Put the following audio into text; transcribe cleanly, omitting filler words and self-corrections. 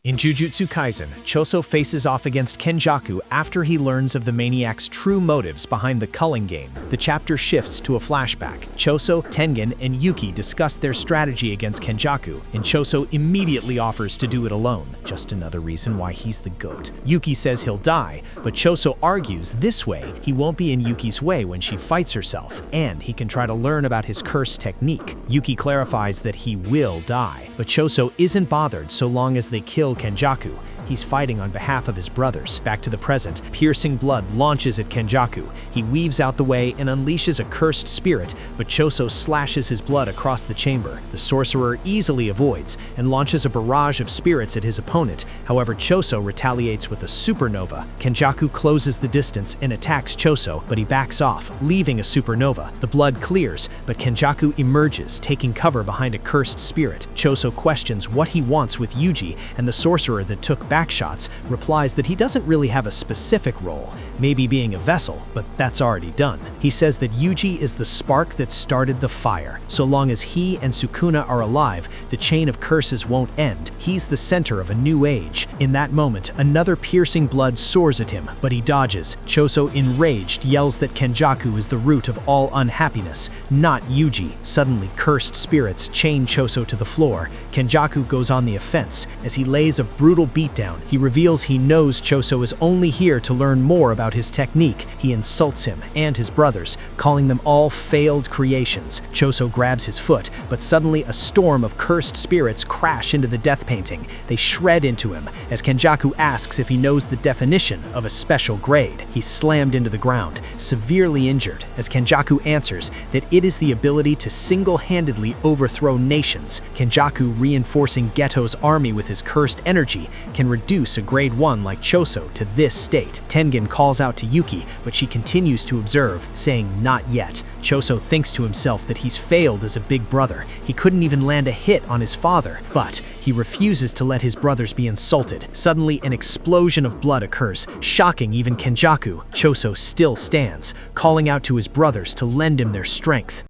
In Jujutsu Kaisen, Choso faces off against Kenjaku after he learns of the maniac's true motives behind the culling game. The chapter shifts to a flashback. Choso, Tengen, and Yuki discuss their strategy against Kenjaku, and Choso immediately offers to do it alone. Just another reason why he's the GOAT. Yuki says he'll die, but Choso argues this way he won't be in Yuki's way when she fights herself, and he can try to learn about his curse technique. Yuki clarifies that he will die, but Choso isn't bothered so long as they kill Kenjaku. He's fighting on behalf of his brothers. Back to the present, piercing blood launches at Kenjaku. He weaves out the way and unleashes a cursed spirit, but Choso slashes his blood across the chamber. The sorcerer easily avoids and launches a barrage of spirits at his opponent. However, Choso retaliates with a supernova. Kenjaku closes the distance and attacks Choso, but he backs off, leaving a supernova. The blood clears, but Kenjaku emerges, taking cover behind a cursed spirit. Choso questions what he wants with Yuji, and the sorcerer that took backshots replies that he doesn't really have a specific role, maybe being a vessel, but that's already done. He says that Yuji is the spark that started the fire. So long as he and Sukuna are alive, the chain of curses won't end. He's the center of a new age. In that moment, another piercing blood soars at him, but he dodges. Choso, enraged, yells that Kenjaku is the root of all unhappiness, not Yuji. Suddenly, cursed spirits chain Choso to the floor. Kenjaku goes on the offense. As he lays a brutal beatdown, he reveals he knows Choso is only here to learn more about his technique. He insults him and his brothers, calling them all failed creations. Choso grabs his foot, but suddenly a storm of cursed spirits crash into the death painting. They shred into him as Kenjaku asks if he knows the definition of a special grade. He's slammed into the ground, severely injured, as Kenjaku answers that it is the ability to single-handedly overthrow nations. Kenjaku, reinforcing Geto's army with his cursed energy, can reduce a grade 1 like Choso to this state. Tengen calls out to Yuki, but she continues to observe, saying not yet. Choso thinks to himself that he's failed as a big brother. He couldn't even land a hit on his father, but he refuses to let his brothers be insulted. Suddenly, an explosion of blood occurs, shocking even Kenjaku. Choso still stands, calling out to his brothers to lend him their strength.